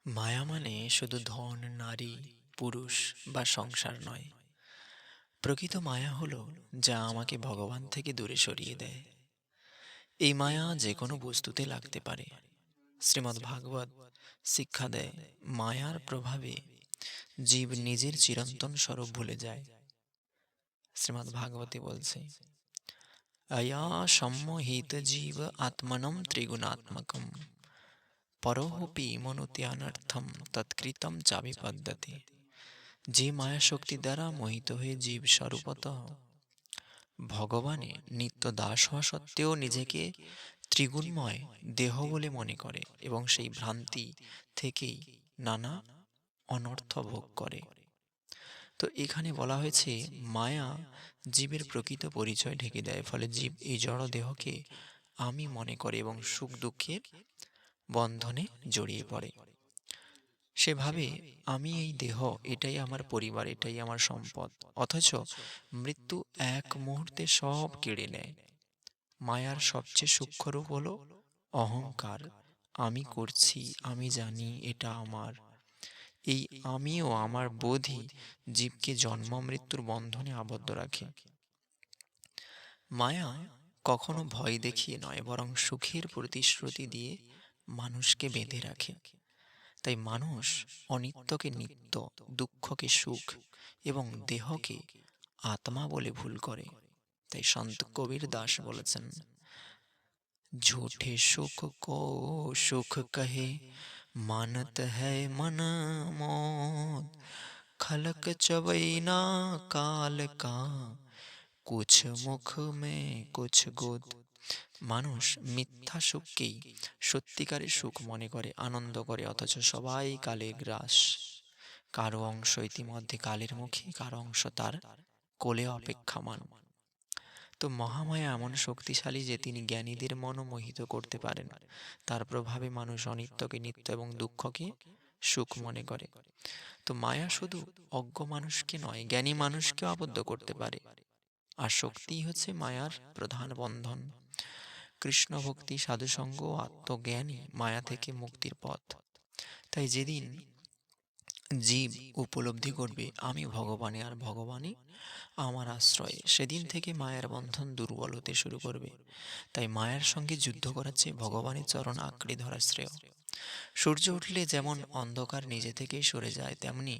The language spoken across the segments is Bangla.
মায়া মানে শুধু ধন, নারী, পুরুষ বা সংসার নয়। প্রকৃত মায়া হলো যা আমাকে ভগবান থেকে দূরে সরিয়ে দেয়। এই মায়া যে কোনো বস্তুতে লাগতে পারে। শ্রীমদ্ ভাগবত শিক্ষা দেয়, মায়ার প্রভাবে জীব নিজের চিরন্তন স্বরূপ ভুলে যায়। শ্রীমদ্ ভাগবতে বলছে, অয়া সম্মোহিত জীব আত্মনম ত্রিগুণাত্মকম পরোহপি মনুত্যানর্থম তৎকৃতম চাবিপদ্যতে। যে মায়া শক্তি দ্বারা মোহিত হয়ে জীব স্বরূপতঃ ভগবানের নিত্য দাস হওয়া সত্ত্বেও নিজেকে ত্রিগুণময় দেহ বলে মনে করে এবং সেই ভ্রান্তি থেকেই নানা অনর্থ ভোগ করে। তো এখানে বলা হয়েছে, মায়া জীবের প্রকৃত পরিচয় ঢেকে দেয়, ফলে জীব এই জড় দেহকে আমি মনে করে এবং সুখ দুঃখের বন্ধনে জড়িয়ে পড়ে। সে ভাবে আমি এই দেহ, এটাই আমার পরিবার, এটাই আমার সম্পদ। অথচ মৃত্যু এক মুহূর্তে সব কেড়ে নেয়। মায়ার সবচেয়ে সূক্ষ্ম রূপ হলো অহংকার। আমি করছি, আমি জানি এটা আমার। এই আমিও আমার বোধই জীবকে জন্ম মৃত্যুর বন্ধনে আবদ্ধ রাখে। মায়া কখনো ভয় দেখিয়ে নয়, বরং সুখের প্রতিশ্রুতি দিয়ে মানুষকে বেঁধে রাখে। তাই মানুষ অনিত্যকে নিত্য, দুঃখকে সুখ এবং দেহকে আত্মা বলে ভুল করে। তাই সন্ত কবির দাস বলেছেন, ঝুঠে সুখ কো সুখ কহে মানত হ্যায় মন মোদ খলক চবই না কাল কা কুছ মুখ মে কুছ গোদ। মানুষ মিথ্যা সুখকেই সত্যিকারের সুখ মনে করে, আনন্দ করে, অথচ সবাই কালে গ্রাস। কারো অংশ ইতিমধ্যে কালের মুখে, কারো অংশ তার কোলে অপেক্ষামান। তো মহামায়া এমন শক্তিশালী যে তিনি জ্ঞানীদের মনও মোহিত করতে পারেন। তার প্রভাবে মানুষ অনিত্যকে নিত্য এবং দুঃখকে সুখ মনে করে। তো মায়া শুধু অজ্ঞ মানুষকে নয়, জ্ঞানী মানুষকেও আবদ্ধ করতে পারে। আর শক্তিই হচ্ছে মায়ার প্রধান বন্ধন। কৃষ্ণ ভক্তি, সাধুসঙ্গ ও আত্মজ্ঞানই মায়া থেকে মুক্তির পথ। তাই যেদিন জীব উপলব্ধি করবে আমি ভগবানে আর ভগবানই আমার আশ্রয়, সেদিন থেকে মায়ের বন্ধন দুর্বল হতে শুরু করবে। তাই মায়ের সঙ্গে যুদ্ধ করার চেয়ে ভগবানের চরণ আঁকড়ে ধরা শ্রেয়। সূর্য উঠলে যেমন অন্ধকার নিজে থেকেই সরে যায়, তেমনি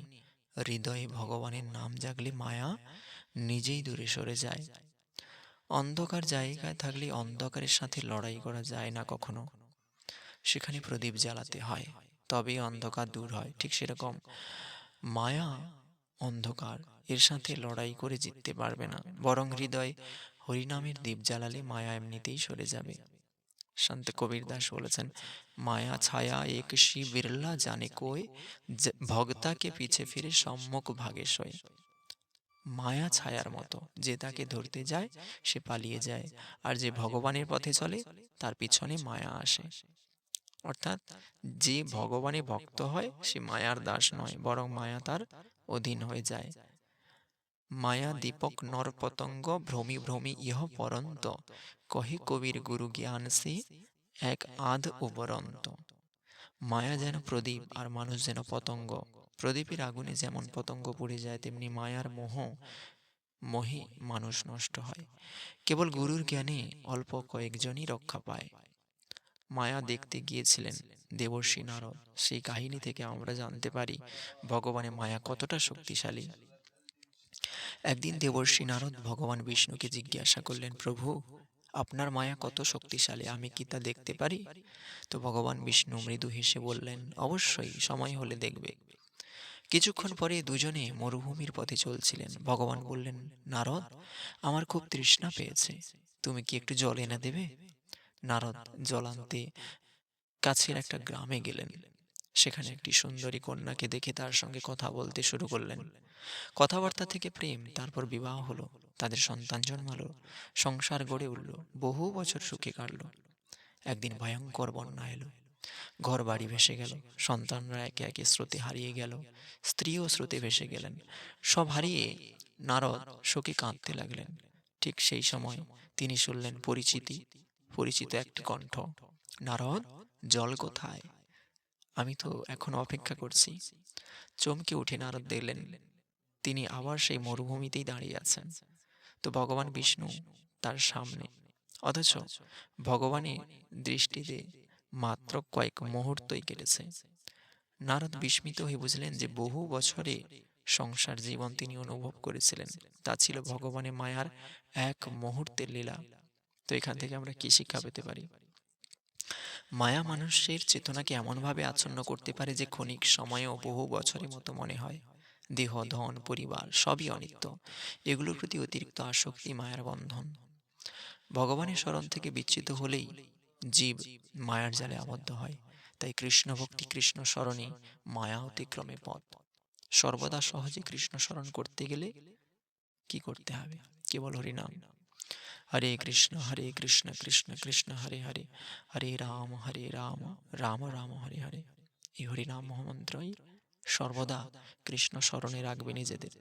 হৃদয়ে ভগবানের নাম জাগলে মায়া নিজেই দূরে সরে যায়। অন্ধকার জায়গায় থাকলে অন্ধকারের সাথে লড়াই করা যায় না কখনো, সেখানে প্রদীপ জ্বালাতে হয়, তবেই অন্ধকার দূর হয়। ঠিক সেরকম মায়া অন্ধকার, এর সাথে লড়াই করে জিততে পারবে না, বরং হৃদয় হরিনামের দীপ জ্বালালে মায়া এমনিতেই সরে যাবে। সন্ত কবির দাস বলেছেন, মায়া ছায়া এক শি বিরলা জানে কোয় ভগতাকে পিছে ফিরে সম্মুখ ভাগে সয়। মায়া ছায়ার মতো, যে তাকে ধরতে যায় সে পালিয়ে যায়, আর যে ভগবানের পথে চলে তার পিছনে মায়া আসে। অর্থাৎ যে ভগবানে ভক্ত হয় সে মায়ার দাস নয়, বরং মায়া তার অধীন হয়ে যায়। মায়া দীপক নর পতঙ্গ ভ্রমি ভ্রমি ইহ পরন্ত কহে কবির গুরু জ্ঞান সে এক আধ উপরন্ত। মায়া যেন প্রদীপ আর মানুষ যেন পতঙ্গ। প্রদীপের আগুনে যেমন পতঙ্গ পুড়ে যায়, তেমনি মায়ার মোহে মানুষ নষ্ট হয়। কেবল গুরুর জ্ঞানে অল্প কয়েকজনই রক্ষা পায়। মায়া দেখতে গিয়েছিলেন দেবর্ষি নারদ। সেই কাহিনী থেকে আমরা জানতে পারি ভগবানের মায়া কতটা শক্তিশালী। একদিন দেবর্ষি নারদ ভগবান বিষ্ণুকে জিজ্ঞাসা করলেন, প্রভু, আপনার মায়া কত শক্তিশালী, আমি কি তা দেখতে পারি? তো ভগবান বিষ্ণু মৃদু হেসে বললেন, অবশ্যই, সময় হলে দেখবে। কিছুক্ষণ পরে দুজনে মরুভূমির পথে চলছিলেন। ভগবান বললেন, নারদ, আমার খুব তৃষ্ণা পেয়েছে, তুমি কি একটু জল এনে দেবে? নারদ জল আনতে কাছের একটা গ্রামে গেলেন। সেখানে একটি সুন্দরী কন্যাকে দেখে তার সঙ্গে কথা বলতে শুরু করলেন। কথাবার্তা থেকে প্রেম, তারপর বিবাহ হলো, তাদের সন্তান জন্মালো, সংসার গড়ে উঠল, বহু বছর সুখে কাটল। একদিন ভয়ঙ্কর বন্যা এলো, ঘর বাড়ি ভেসে গেল, সন্তানরা একে একে স্রোতে হারিয়ে গেল, স্ত্রীও স্রোতে ভেসে গেলেন। সব হারিয়ে নারদ শোকে কাঁদতে লাগলেন। ঠিক সেই সময় তিনি শুনলেন পরিচিত একটি কণ্ঠ, নারদ, জল কোথায়? আমি তো এখনো অপেক্ষা করছি। চমকে উঠে নারদ দেখলেন তিনি আবার সেই মরুভূমিতেই দাঁড়িয়ে আছেন। তো ভগবান বিষ্ণু তার সামনে, অথচ ভগবানের দৃষ্টিতে মাত্র কয়েক মুহূর্তই কেটেছে। নারদ বিস্মিত হয়ে বুঝলেন যে বহু বছরে সংসার জীবন তিনি অনুভব করেছিলেন, তা ছিল ভগবানের মায়ার এক মুহূর্তের লীলা। তো এখান থেকে আমরা কি শিক্ষা পেতে পারি? মায়া মানুষের চেতনাকে এমনভাবে আচ্ছন্ন করতে পারে যে ক্ষণিক সময়েও বহু বছরের মতো মনে হয়। দেহ, ধন, পরিবার সবই অনিত্য। এগুলোর প্রতি অতিরিক্ত আসক্তি মায়ার বন্ধন। ভগবানের স্মরণ থেকে বিচ্যুত হলেই জীব মায়ার জালে আবদ্ধ হয়। তাই কৃষ্ণ ভক্তি, কৃষ্ণ স্মরণে মায়া অতিক্রমে পথ। সর্বদা সহজে কৃষ্ণ স্মরণ করতে গেলে কি করতে হবে? কেবল হরিনাম। হরে কৃষ্ণ কৃষ্ণ কৃষ্ণ হরে হরে, হরে রাম রাম রাম হরে হরে। এই হরিনাম মহামন্ত্রই সর্বদা কৃষ্ণ স্মরণে রাখবে নিজেদের।